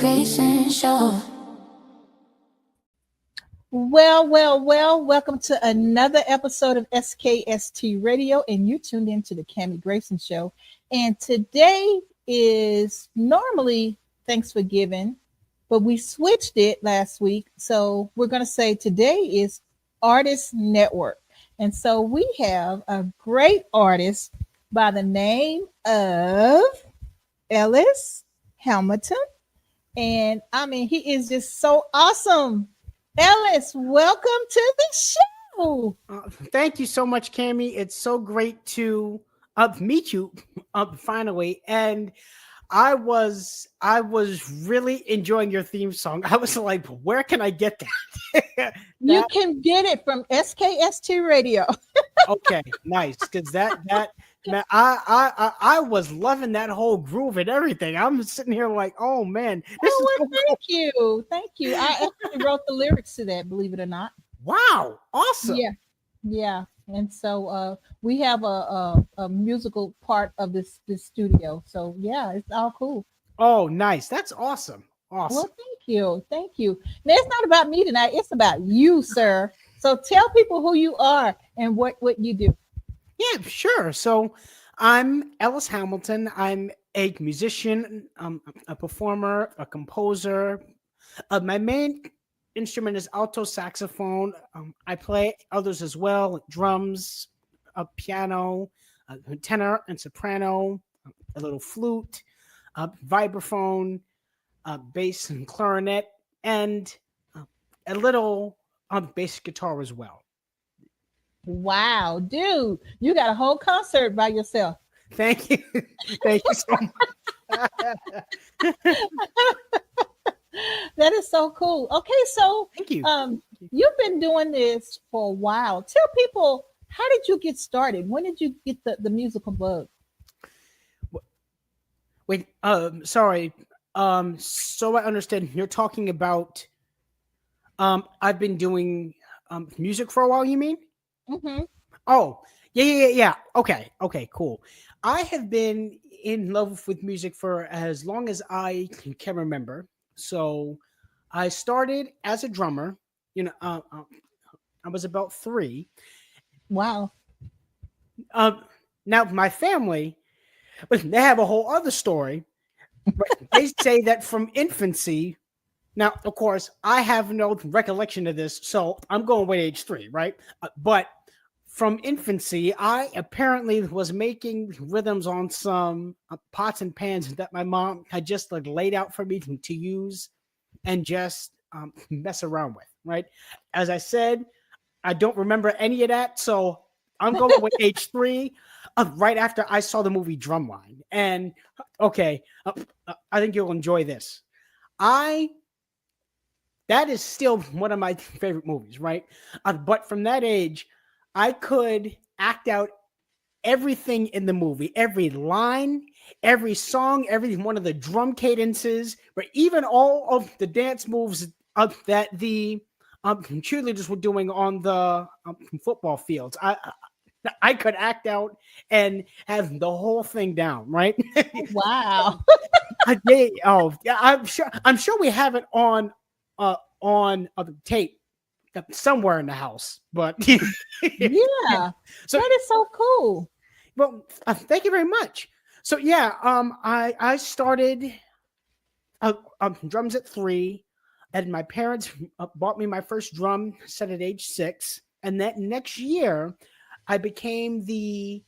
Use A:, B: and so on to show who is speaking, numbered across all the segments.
A: Grayson Show.
B: Well, welcome to another episode of SKST Radio, and you tuned into the Cammie Grayson Show. And today is normally Thanksgiving, but we switched it last week. So we're going to say today is Artist Network. And so we have a great artist by the name of Ellis Hamilton. And I mean, he is just so awesome. Ellis, welcome to the show.
C: Thank you so much, Cammie. It's so great to meet you finally. And I was really enjoying your theme song. I was like, where can I get that?
B: You can get it from SKST Radio.
C: Okay, nice. Because man, I was loving that whole groove and everything. I'm sitting here like, oh man, this is so
B: cool. Thank you. I actually wrote the lyrics to that, believe it or not.
C: Wow, awesome.
B: Yeah. And so we have a musical part of this studio. So yeah, it's all cool.
C: Oh, nice. That's awesome. Awesome.
B: Well, thank you. Now it's not about me tonight. It's about you, sir. So tell people who you are and what you do.
C: Yeah, sure. So I'm Ellis Hamilton. I'm a musician, a performer, a composer. My main instrument is alto saxophone. I play others as well, like drums, piano, tenor and soprano, a little flute, vibraphone, bass and clarinet, and a little bass guitar as well.
B: Wow, dude, you got a whole concert by yourself.
C: Thank you. Thank you so much.
B: That is so cool. Okay, so
C: thank you.
B: You've been doing this for a while. Tell people, how did you get started? When did you get the musical bug?
C: Wait, sorry. So I understand you're talking about I've been doing music for a while, you mean?
B: Mm-hmm.
C: Oh, yeah. Okay, cool. I have been in love with music for as long as I can remember. So I started as a drummer. I was about 3.
B: Wow.
C: Now my family, they have a whole other story. They say that from infancy. Now, of course, I have no recollection of this, so I'm going with age 3, right? But from infancy, I apparently was making rhythms on some pots and pans that my mom had just like laid out for me to use and just mess around with, right? As I said, I don't remember any of that, so I'm going with age 3, right after I saw the movie Drumline. And okay, I think you'll enjoy this. That is still one of my favorite movies, right? But from that age, I could act out everything in the movie, every line, every song, every one of the drum cadences, but even all of the dance moves that the cheerleaders were doing on the football fields. I could act out and have the whole thing down, right?
B: Wow.
C: Yeah. I'm sure we have it on tape somewhere in the house, but
B: yeah, so that is so cool.
C: Well, thank you very much. So yeah, I started drums at 3, and my parents bought me my first drum set at age 6, and that next year I became the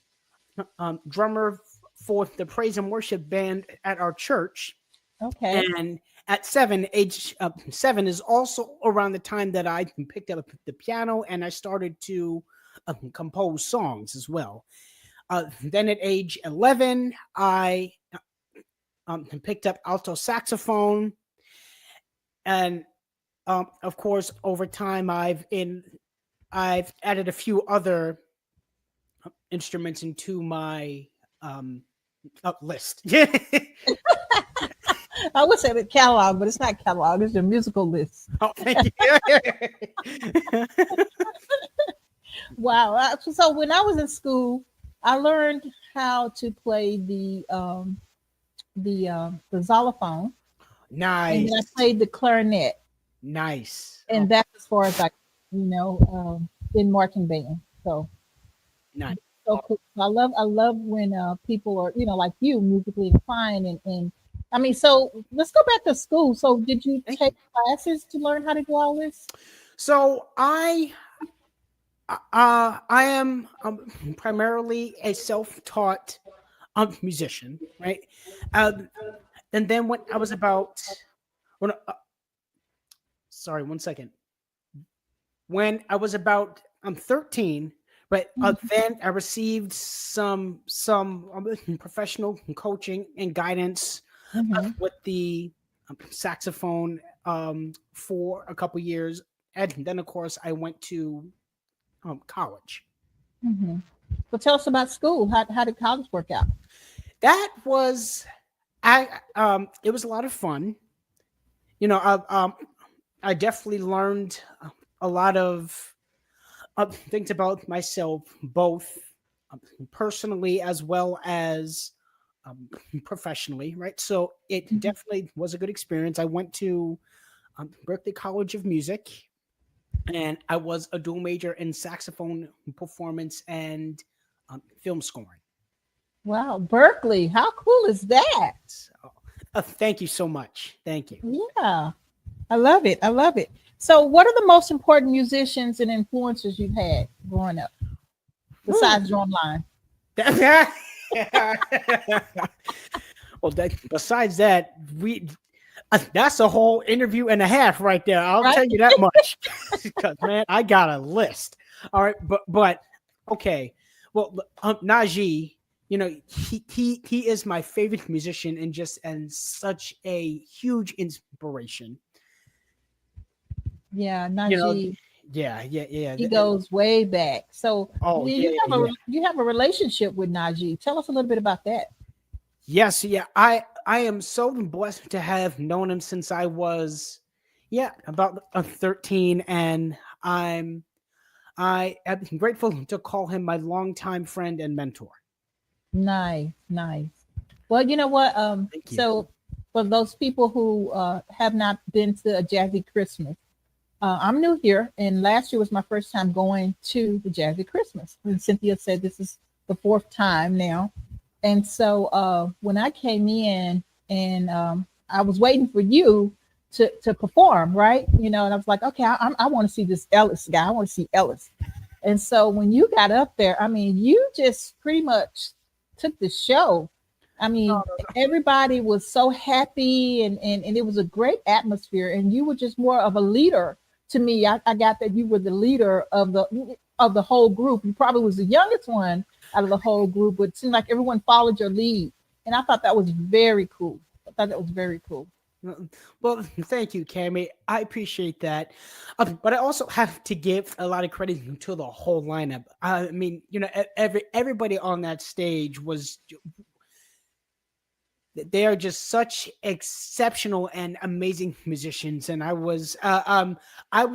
C: drummer for the praise and worship band at our church.
B: Okay.
C: And at 7, age 7 is also around the time that I picked up the piano and I started to compose songs as well. Then at age 11, I picked up alto saxophone. And of course, over time, I've added a few other instruments into my list.
B: I would say the catalog, but it's not catalog. It's your musical list.
C: Oh, thank you.
B: Wow. So when I was in school, I learned how to play the xylophone.
C: Nice.
B: And then I played the clarinet.
C: Nice.
B: And that's as far as in marching band. So
C: Nice.
B: so cool. I love when people are, like you, musically inclined and I mean, so let's go back to school. So did you take classes to learn how to do all this?
C: So I am primarily a self-taught musician, right? And then when I was about sorry, 1 second. When I was about 13, but then I received some professional coaching and guidance with the saxophone for a couple years, and then of course I went to college.
B: Well, tell us about school. How did college work out?
C: That was it was a lot of fun. I definitely learned a lot of things about myself, both personally as well as professionally, right? So it definitely was a good experience. I went to Berklee College of Music, and I was a dual major in saxophone performance and film scoring.
B: Wow, Berklee, how cool is that?
C: So, thank you so much. Thank you.
B: Yeah, I love it. I love it. So what are the most important musicians and influencers you've had growing up besides John Line?
C: Well, besides that, that's a whole interview and a half right there. I'll tell you that much. Because man, I got a list. All right, but okay. Well, Najee, he is my favorite musician and such a huge inspiration.
B: Yeah, Najee.
C: Yeah.
B: He goes way back. So you have a relationship with Najee. Tell us a little bit about that.
C: Yes, yeah. I am so blessed to have known him since I was about 13, and I am grateful to call him my longtime friend and mentor.
B: Nice. Well, you know what? So for those people who have not been to a Jazzy Christmas, I'm new here, and last year was my first time going to the Jazzy Christmas. And Cynthia said this is the 4th time now. And so when I came in and I was waiting for you to perform, right? And I was like, okay, I want to see this Ellis guy. I want to see Ellis. And so when you got up there, I mean, you just pretty much took the show. I mean, everybody was so happy and it was a great atmosphere. And you were just more of a leader to me. I got that you were the leader of the whole group. You probably was the youngest one out of the whole group, but it seemed like everyone followed your lead. And I thought that was very cool.
C: Well, thank you, Cammie. I appreciate that. But I also have to give a lot of credit to the whole lineup. I mean, everybody on that stage they are just such exceptional and amazing musicians. And I was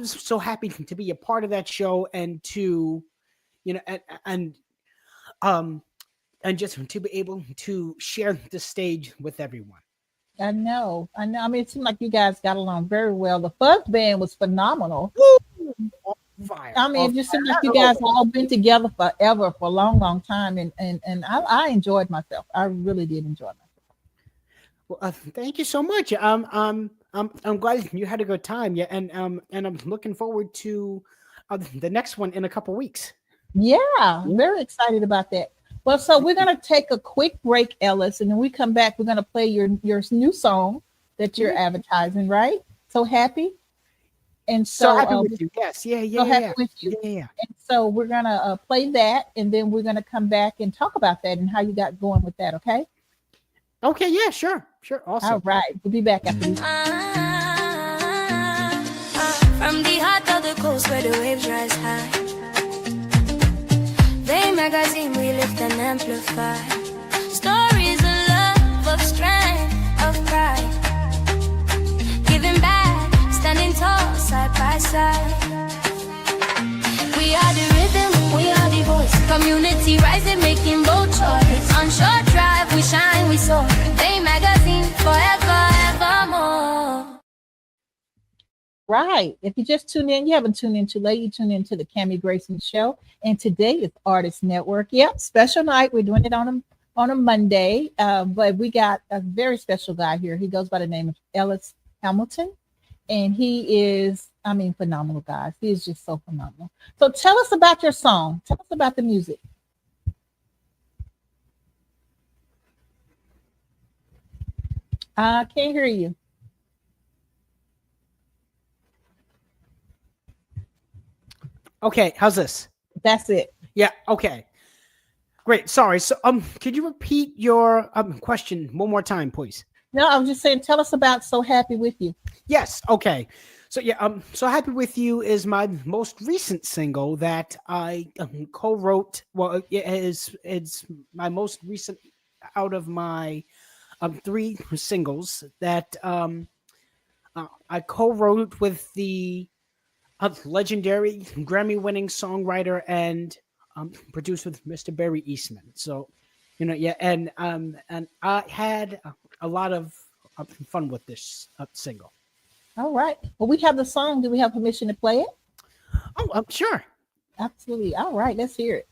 C: so happy to be a part of that show and to, and just to be able to share the stage with everyone.
B: I know. I mean, it seemed like you guys got along very well. The fuzz band was phenomenal.
C: Woo! Fire.
B: I mean, it just seemed like you guys all been together forever, for a long, long time. And I enjoyed myself. I really did enjoy myself.
C: Well, thank you so much. I'm glad you had a good time. Yeah, and I'm looking forward to the next one in a couple weeks.
B: Yeah, very excited about that. Well, so we're gonna take a quick break, Ellis, and then we come back. We're gonna play your new song that you're advertising, right? So happy, and so
C: happy with you. Yes,
B: so happy with you.
C: Yeah.
B: And so we're gonna play that, and then we're gonna come back and talk about that and how you got going with that. Okay.
C: Okay. Yeah. Sure. Awesome.
B: All right. We'll be back after this.
A: From the heart of the coast where the waves rise high, they magazine we lift and amplify. Stories of love, of strength, of pride. Giving back, standing tall, side by side. We are the rhythm, we are the voice. Community rising, making bold choice. On short drive, we shine, we soar. They magazine forever, evermore.
B: Right. If you just tune in, you haven't tuned in too late. You tune in to the Cammie Grayson Show. And today is Artist Network. Yep, special night. We're doing it on a Monday. But we got a very special guy here. He goes by the name of Ellis Hamilton. And he is, I mean, phenomenal, guys. He is just so phenomenal. So tell us about your song. Tell us about the music. I can't hear you.
C: Okay, how's this?
B: That's it.
C: Yeah, okay. Great. Sorry. So could you repeat your question one more time, please?
B: No, I was just saying, tell us about So Happy With You.
C: Yes, okay. So yeah, So Happy With You is my most recent single that I co-wrote. Well, it's my most recent out of my 3 singles that I co-wrote with the legendary Grammy-winning songwriter and produced with Mr. Barry Eastman. So, yeah, and I had a lot of fun with this single.
B: All right. Well, we have the song. Do we have permission to play it?
C: Oh, sure.
B: Absolutely. All right. Let's hear it.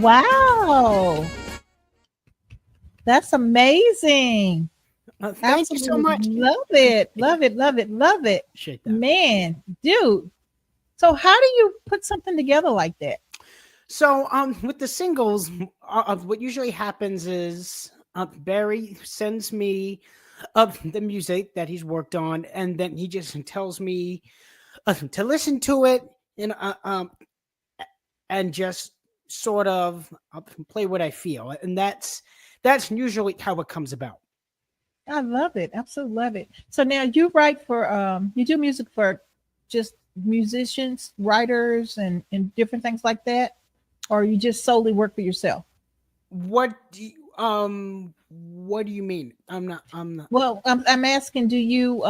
B: Wow. That's amazing.
C: Thank you so much.
B: Love it. Love it. Love it. Love it.
C: Appreciate that.
B: Man, dude. So how do you put something together like that?
C: So with the singles, what usually happens is Barry sends me the music that he's worked on, and then he just tells me to listen to it and and just sort of play what I feel, and that's usually how it comes about.
B: I love it. Absolutely love it. So now you write for you do music for just musicians, writers and different things like that, or you just solely work for yourself?
C: What do you mean? I'm not.
B: Well, I'm asking, do you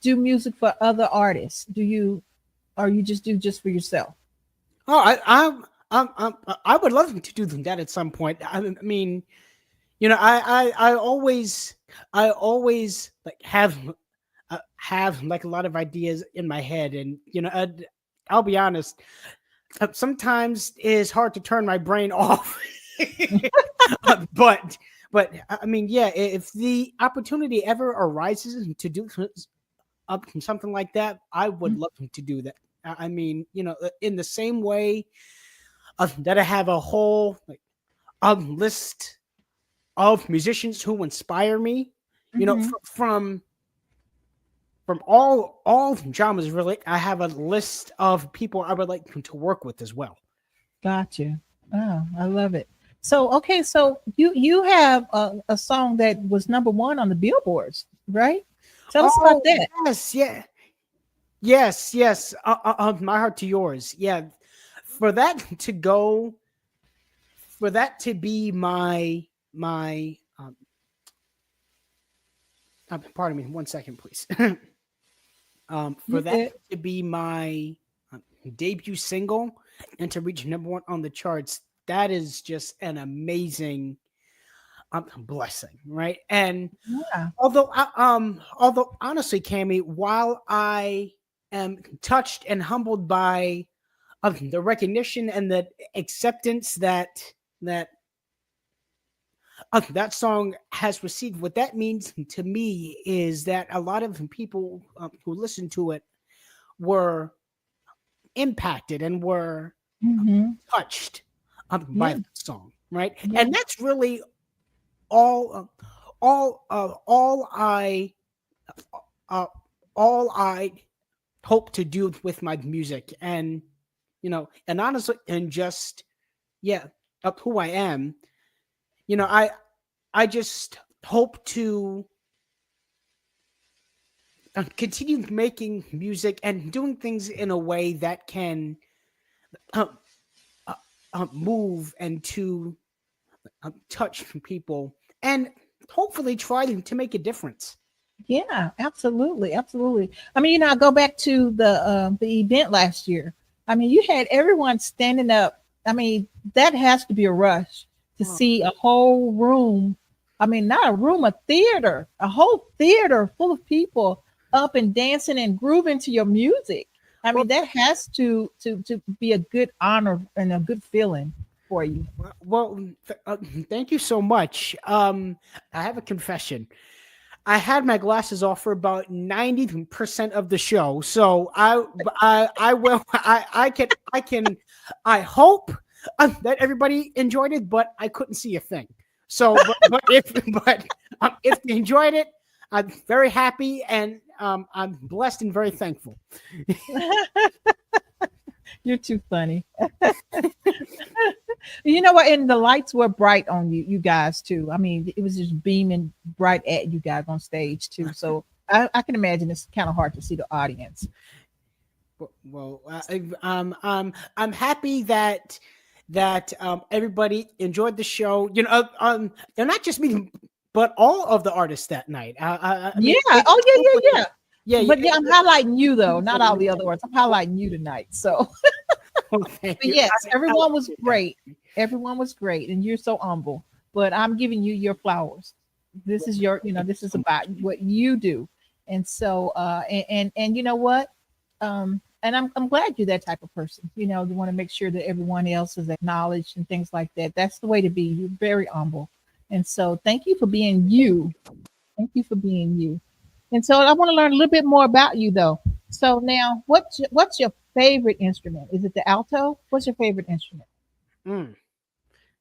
B: do music for other artists? Do you, or you just do just for yourself?
C: Oh, I would love to do that at some point. I mean, I always like have like a lot of ideas in my head, and I'll be honest, sometimes it's hard to turn my brain off. But I mean, yeah, if the opportunity ever arises to do something like that, I would love to do that. I mean, in the same way that I have a whole like list of musicians who inspire me,
B: Mhm.
C: from all genres. Really, I have a list of people I would like to work with as well.
B: Gotcha. Oh, I love it. So okay, so you have a song that was number one on the billboards, right? Tell us about
C: Oh
B: that.
C: yes, yeah, yes. My heart to yours. Yeah, for that to go, for that to be my pardon me, 1 second, please. For
B: You
C: that
B: good?
C: to be my debut single and to reach number one on the charts, that is just an amazing blessing, right? And
B: Yeah.
C: although honestly, Cami, while I am touched and humbled by the recognition and the acceptance that that song has received, what that means to me is that a lot of people who listened to it were impacted and were
B: Hmm.
C: touched by
B: Yeah.
C: that song, right?
B: Yeah.
C: And that's really all, all uh, all I hope to do with my music, and and honestly, and just yeah, up who I am. You know, I just hope to continue making music and doing things in a way that can uh, uh, move and to touch people, and hopefully try to make a difference.
B: Yeah, absolutely, absolutely. I mean, I go back to the event last year. I mean, you had everyone standing up. I mean, that has to be a rush to
C: Oh,
B: see a whole room. I mean, not a room, a whole theater full of people up and dancing and grooving to your music. I
C: well,
B: mean, that has to be a good honor and a good feeling for you.
C: thank you so much. I have a confession. I had my glasses off for about 90% of the show, so I will I hope that everybody enjoyed it, but I couldn't see a thing. So, but if they enjoyed it, I'm very happy, and I'm blessed and very thankful.
B: You're too funny. You know what? And the lights were bright on you guys too. I mean, it was just beaming bright at you guys on stage too. So I can imagine it's kind of hard to see the audience.
C: I'm happy that everybody enjoyed the show. And not just me, but all of the artists that night. I
B: Yeah.
C: mean,
B: Oh yeah, yeah, yeah.
C: yeah,
B: But yeah, I'm highlighting you though, not all the
C: yeah.
B: other ones. I'm highlighting you tonight. So,
C: Well, thank
B: but
C: you.
B: yes,
C: I
B: everyone was
C: appreciate that.
B: great. Everyone was great, and you're so humble. But I'm giving you your flowers. This is your, this is about what you do, and so, and you know what, and I'm glad you're that type of person. You know, you want to make sure that everyone else is acknowledged and things like that. That's the way to be. You're very humble, and so thank you for being you. Thank you for being you. And so I want to learn a little bit more about you, though. So now, what's your favorite instrument? Is it the alto? What's your favorite instrument?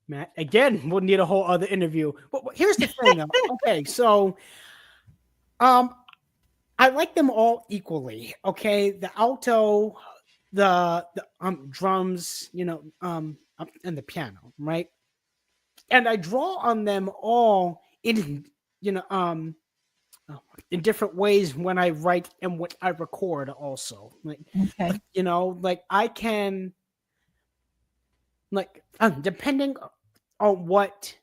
C: Matt, again, we'll need a whole other interview. But here's the thing, though. Okay, so I like them all equally. Okay, the alto, the drums, and the piano, right? And I draw on them all in in different ways when I write and what I record also. Like,
B: Okay.
C: like I can, like, depending on what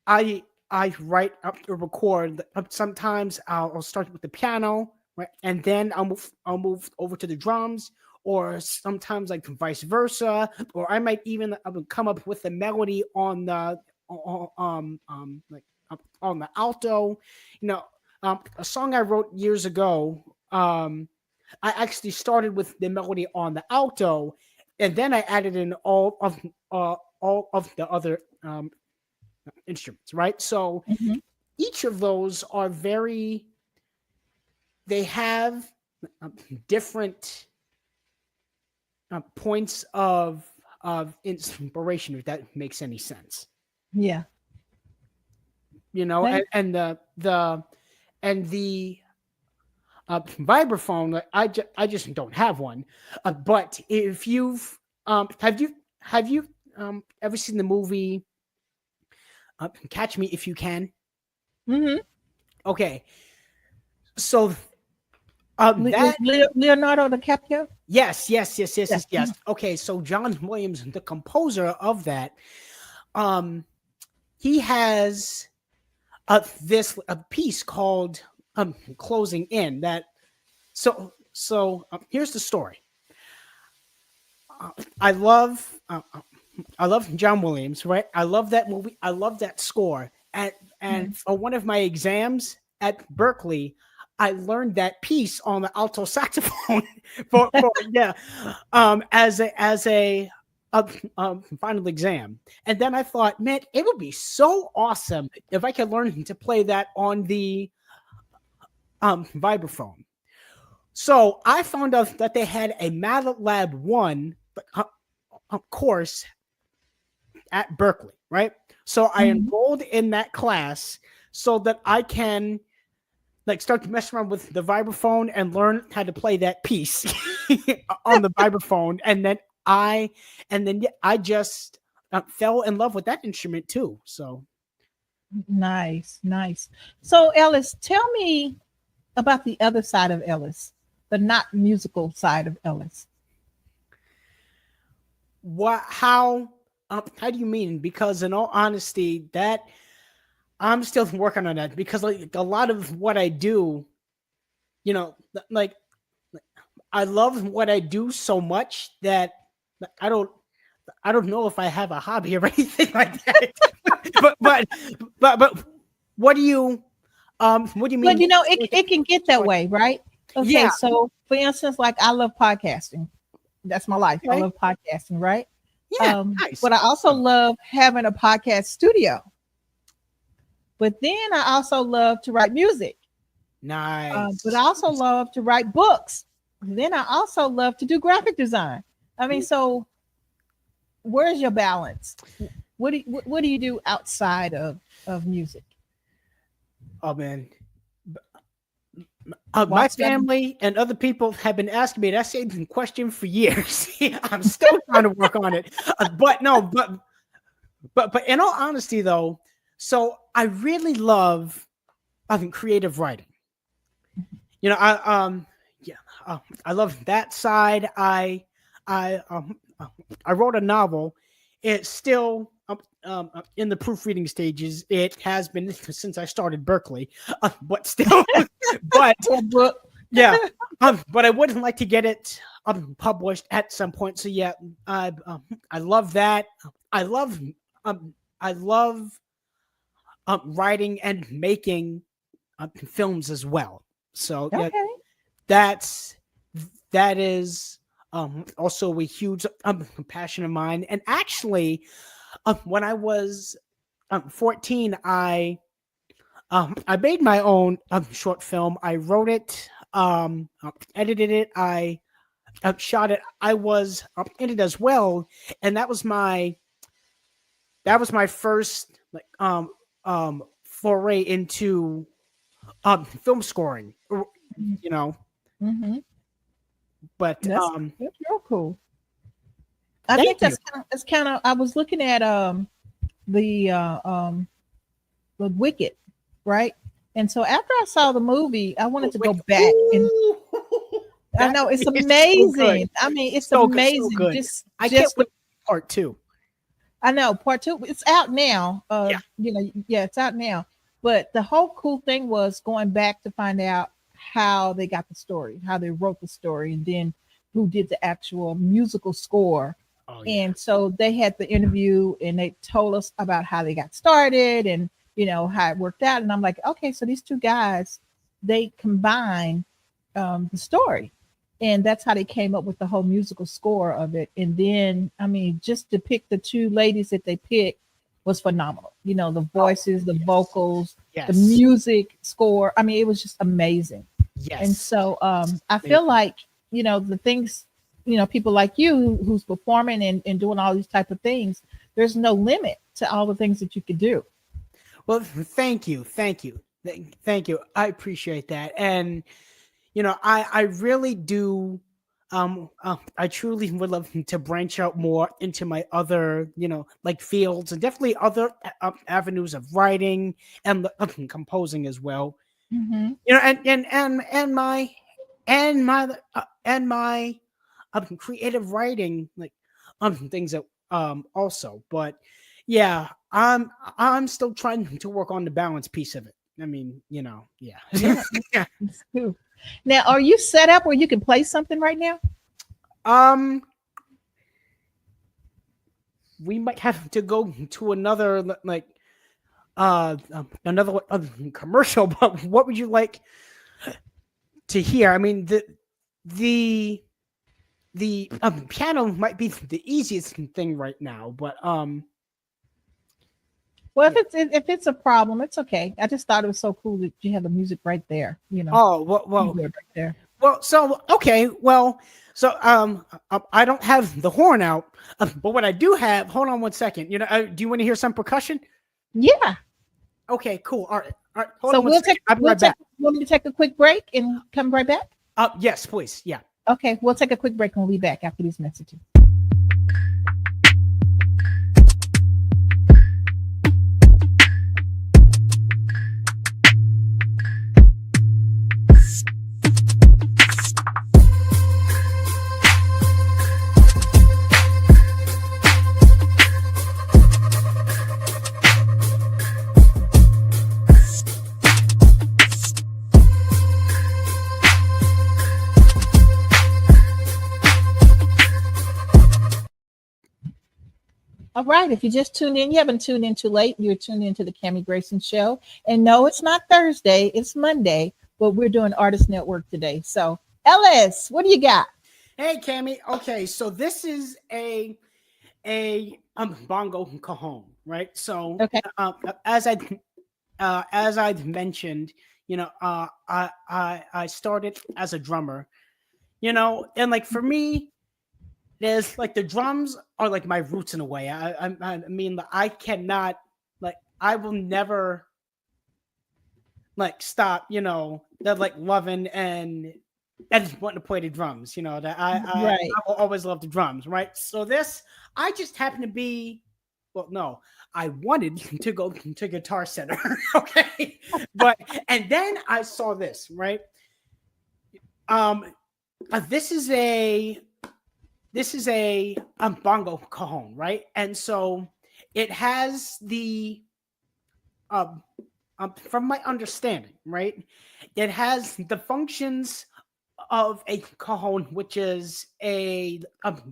C: I write up or record. Sometimes I'll start with the piano, right, and then I'll move over to the drums, or sometimes like vice versa, or I might even come up with a melody on the on the alto. A song I wrote years ago. I actually started with the melody on the alto, and then I added in all of the other instruments, right? So each of those are they have different points of inspiration, if that makes any sense.
B: Yeah.
C: And the vibraphone, I just don't have one. But if you've have you ever seen the movie Catch Me If You Can? Okay, so
B: Leonardo DiCaprio.
C: Yes. Okay, so John Williams, the composer of that, he has this piece called Closing In. That so here's the story. I love John Williams, right? I love that movie. I love that score. And for one of my exams at Berklee, I learned that piece on the alto saxophone as a final exam. And then I thought, man, it would be so awesome if I could learn to play that on the vibraphone. So I found out that they had a MATLAB 1 course at Berklee, right? So I enrolled in that class so that I can start to mess around with the vibraphone and learn how to play that piece on the vibraphone. And then I just fell in love with that instrument too. So
B: nice. So Ellis, tell me about the other side of Ellis, the not musical side of Ellis.
C: How do you mean? Because in all honesty, that I'm still working on that, because like a lot of what I do, I love what I do so much that I don't know if I have a hobby or anything like that. but what do you mean?
B: But it can get that way, right? Okay,
C: yeah.
B: So for instance, like I love podcasting. That's my life.
C: Okay.
B: I love podcasting, right?
C: Yeah, nice.
B: But I also love having a podcast studio. But then I also love to write music.
C: Nice.
B: But I also love to write books. Then I also love to do graphic design. I mean, so where's your balance? What do you do outside of music?
C: Oh man. My family and other people have been asking me that same question for years. I'm still trying to work on it. But in all honesty though, so I really love creative writing. I love that side. I wrote a novel. It's still in the proofreading stages. It has been since I started Berklee, but still, but yeah, but I would like to get it published at some point. So yeah, I love that. I love writing and making films as well. So yeah, that is also a huge passion of mine. And actually, when I was 14, I made my own short film. I wrote it, edited it. I shot it, I was in it as well, and that was my first like foray into film scoring, you know.
B: Mm-hmm.
C: But
B: That's real cool. I
C: thank
B: think
C: you.
B: that's kind of. I was looking at the Wicked, right? And so after I saw the movie, I wanted to go back and
C: Ooh,
B: I
C: that
B: know it's
C: movie is so good,
B: amazing. I mean, it's
C: so good, so
B: amazing.
C: good. I can't
B: Just
C: wait for part two.
B: I know part two. It's out now.
C: Yeah.
B: Yeah, it's out now. But the whole cool thing was going back to find out how they got the story, how they wrote the story, and then who did the actual musical score.
C: Oh yeah.
B: And so they had the interview, and they told us about how they got started, and how it worked out. And I'm like, okay, so these two guys, they combined the story, and that's how they came up with the whole musical score of it. And then, I mean, just to pick the two ladies that they picked was phenomenal. The voices, the
C: Yes.
B: vocals, the
C: Yes.
B: music score. I mean, it was just amazing. And
C: Yes.
B: so I feel like, the things, people like you who's performing and doing all these type of things, there's no limit to all the things that you could do.
C: Well, thank you, thank you. I appreciate that, and I really do. I truly would love to branch out more into my other, like fields, and definitely other avenues of writing and composing as well.
B: Hmm.
C: And my creative writing, like things that also. But yeah, I'm still trying to work on the balance piece of it. I mean, yeah.
B: Yeah, it's cool. Now, are you set up where you can play something right now?
C: um we might have to go to another like another commercial. But what would you like to hear? I mean, the piano might be the easiest thing right now, but
B: Well,
C: yeah.
B: if it's a problem, it's okay. I just thought it was so cool that you have the music right there.
C: Oh well,
B: Keyboard right there.
C: well. So okay, well, so I don't have the horn out, but what I do have. Hold on one second. Do you want to hear some percussion?
B: Yeah.
C: Okay, cool. All right, all right. Hold
B: So
C: on one second. I'll be right back.
B: you want me to take a quick break and come right back?
C: Yes, please. Yeah.
B: Okay, we'll take a quick break and we'll be back after these messages. All right, if you just tuned in, you haven't tuned in too late. You're tuned into the Cammie Grayson Show. And no, it's not Thursday, it's Monday, but we're doing Artist Network today. So, Ellis, what do you got?
C: Hey, Cammy. Okay, so this is a bongo cajon, right? So
B: Okay.
C: As I mentioned, I started as a drummer, and like for me, there's like the drums are like my roots in a way. I mean, like, I cannot, like, I will never like stop, that like loving and just wanting to play the drums, that I
B: Right.
C: will always love the drums, right? So this, I just happened to be, well, no, I wanted to go to Guitar Center, okay, and then I saw this, right? Um, this is a bongo cajon, right? And so it has the from my understanding, right? It has the functions of a cajon, which is a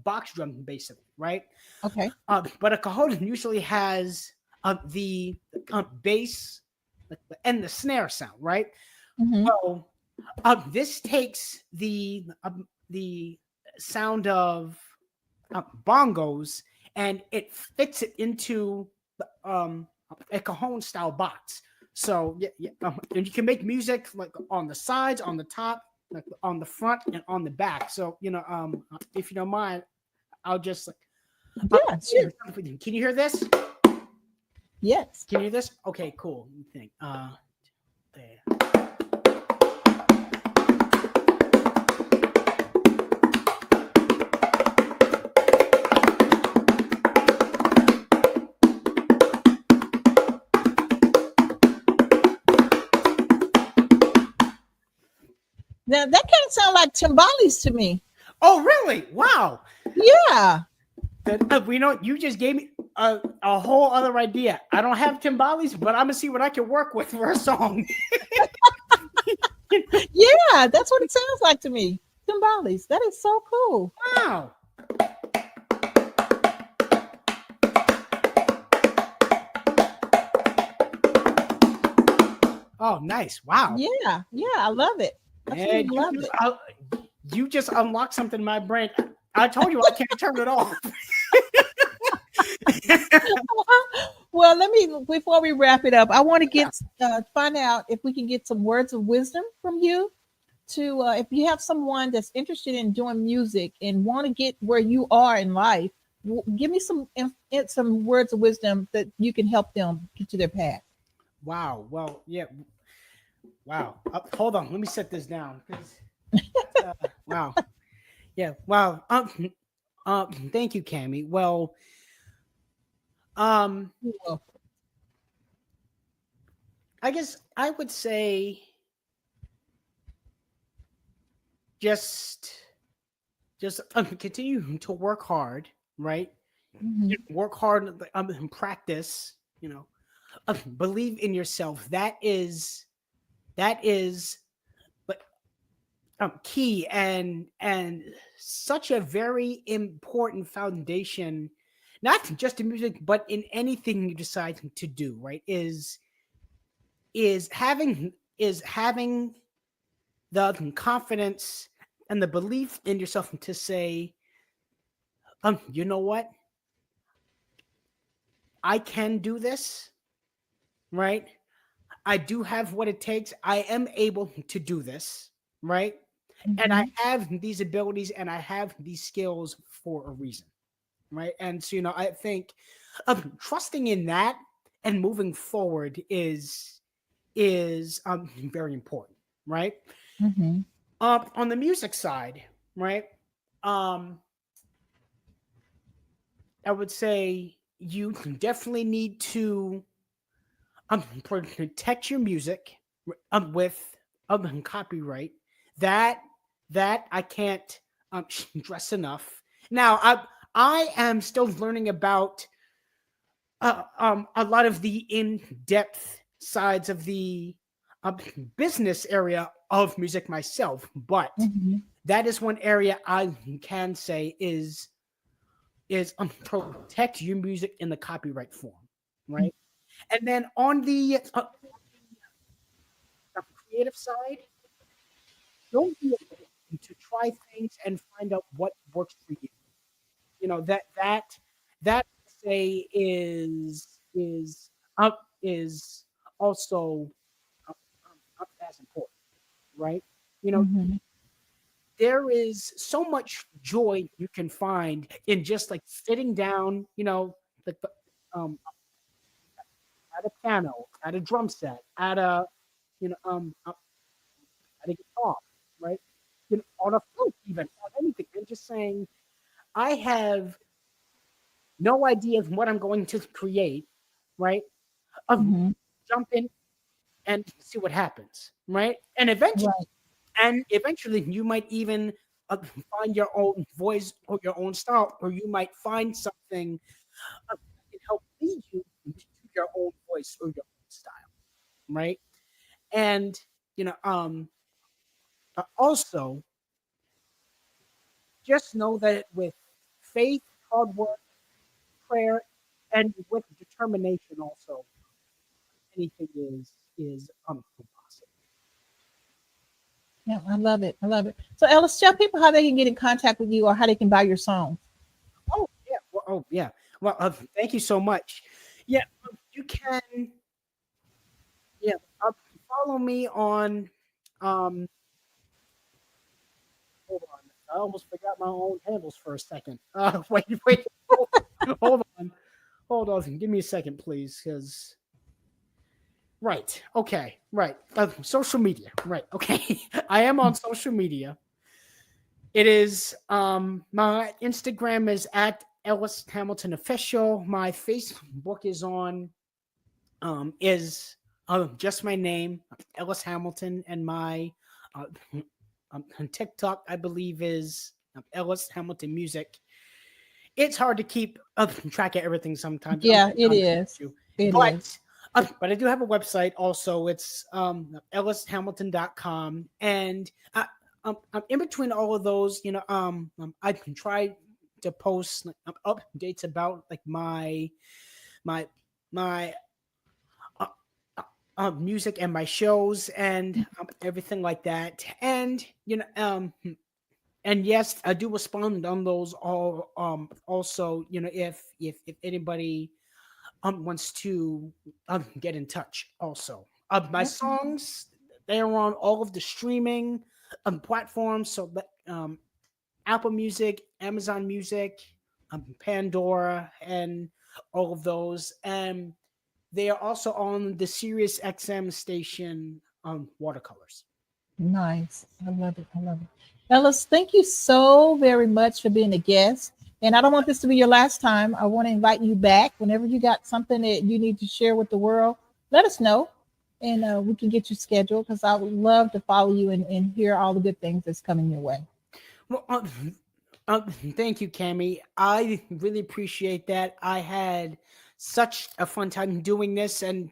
C: box drum, basically, right?
B: Okay.
C: But a cajon usually has the bass and the snare sound, right?
B: Hmm.
C: Well, this takes the sound of bongos and it fits it into a cajon style box. So yeah, and you can make music like on the sides, on the top, like on the front and on the back. So if you don't mind, I'll just
B: Yeah, sure.
C: Can you hear this?
B: Yes.
C: Can you hear this? Okay, cool. Let me think. There.
B: Now that kind of sound like timbales to me.
C: Oh, really? Wow.
B: Yeah.
C: You just gave me a whole other idea. I don't have timbales, but I'm gonna see what I can work with for a song.
B: Yeah, that's what it sounds like to me. Timbales. That is so cool.
C: Wow. Oh, nice. Wow.
B: Yeah, I love it.
C: Man,
B: Love it.
C: you just unlocked something in my brain. I told you I can't turn it off.
B: Well, before we wrap it up, I want to find out if we can get some words of wisdom from you. To if you have someone that's interested in doing music and want to get where you are in life, give me some words of wisdom that you can help them get to their path.
C: Wow. Well, yeah. Wow. Hold on. Let me set this down. Wow. Yeah. Wow. Thank you, Cammie. Well, I guess I would say just continue to work hard, right?
B: Mm-hmm.
C: Work hard and practice, believe in yourself. That is key and such a very important foundation, not just in music, but in anything you decide to do, right? Is having the confidence and the belief in yourself to say, you know what? I can do this, right? I do have what it takes. I am able to do this, right?
B: Mm-hmm.
C: And I have these abilities and I have these skills for a reason, right? And so, I think trusting in that and moving forward is very important, right?
B: Mm-hmm.
C: On the music side, right? I would say you definitely need to protect your music with copyright. That I can't stress enough. Now I am still learning about a lot of the in-depth sides of the business area of music myself, but
B: Mm-hmm.
C: that is one area I can say is protect your music in the copyright form, right? And then on the creative side, don't be afraid to try things and find out what works for you. That say is also as important, right? You know,
B: Mm-hmm.
C: there is so much joy you can find in just like sitting down, like at a piano, at a drum set, at a at a guitar, right? On a flute, even on anything, and just saying, I have no idea of what I'm going to create, right?
B: Mm-hmm.
C: Jump in and see what happens, right? And
B: Right.
C: eventually, you might even find your own voice or your own style, or you might find something that can help lead you to your own voice or your own style, right? And also just know that with faith, hard work, prayer, and with determination, also anything is possible.
B: Yeah, I love it. I love it. So, Ellis, tell people how they can get in contact with you or how they can buy your songs.
C: Oh yeah, yeah. Well, thank you so much. Yeah, you can. Yeah, follow me on um almost forgot my own handles for a second. Wait, hold on. Give me a second, please, because. Right. Okay. Right. Social media. Right. Okay. I am on social media. It is my Instagram is at Ellis Hamilton Official. My Facebook is on just my name, Ellis Hamilton, and my on TikTok, I believe, is Ellis Hamilton Music. It's hard to keep track of everything sometimes.
B: Yeah, it is. It is.
C: But I do have a website also. It's ellishamilton.com. And in between all of those, I can try to post updates about like my music and my shows and everything like that. And and yes, I do respond on those all. Also, if anybody wants to get in touch. Also, my songs, they are on all of the streaming platforms. So, Apple Music, Amazon Music, Pandora, and all of those. And they are also on the Sirius XM station Watercolors.
B: Nice. I love it. Ellis, thank you so very much for being a guest. And I don't want this to be your last time. I want to invite you back whenever you got something that you need to share with the world. Let us know, and we can get you scheduled, because I would love to follow you and hear all the good things that's coming your way.
C: Well, thank you, Cammie. I really appreciate that. I had such a fun time doing this, and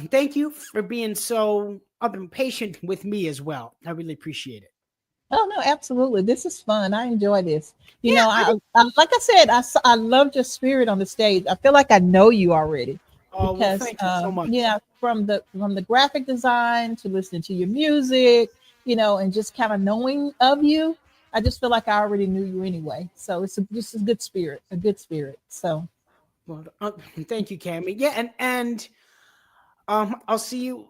C: thank you for being so patient with me as well. I really appreciate it.
B: Oh no, absolutely. This is fun. I enjoy this. I like I said, I love your spirit on the stage. I feel like I know you already.
C: Oh,
B: Because
C: well, thank you so much.
B: from the graphic design to listening to your music, and just kind of knowing of you, I just feel like I already knew you anyway. So it's just a good spirit, So
C: Well, thank you, Cammie. Yeah, and I'll see you.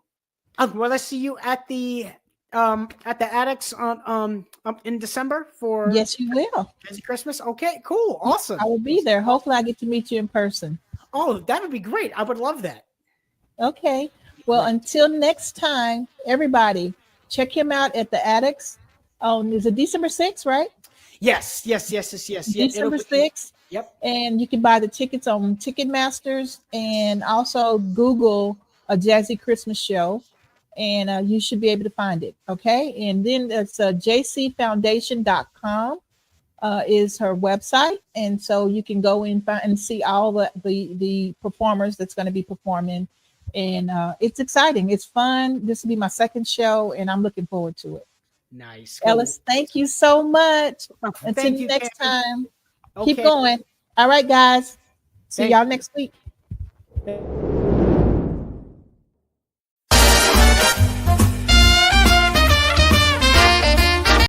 C: Will I see you at the Attics on in December for
B: yes, you will.
C: Christmas? Okay, cool, awesome.
B: I will be there. Hopefully, I get to meet you in person.
C: Oh, that would be great. I would love that.
B: Okay. Well,
C: Right.
B: until next time, everybody, check him out at the Attics. Is it December 6th, right?
C: Yes. Yeah,
B: December 6th.
C: Yep.
B: And you can buy the tickets on Ticketmasters, and also Google a Jazzy Christmas show, and you should be able to find it. Okay. And then it's jcfoundation.com is her website. And so you can go and find and see all the performers that's going to be performing. And it's exciting. It's fun. This will be my second show, and I'm looking forward to it.
C: Nice.
B: Ellis, thank you so much. Until
C: Thank you,
B: next
C: Cammie.
B: time.
C: Okay.
B: Keep going. All right, guys. See
C: Thank
B: y'all
C: you.
B: next week.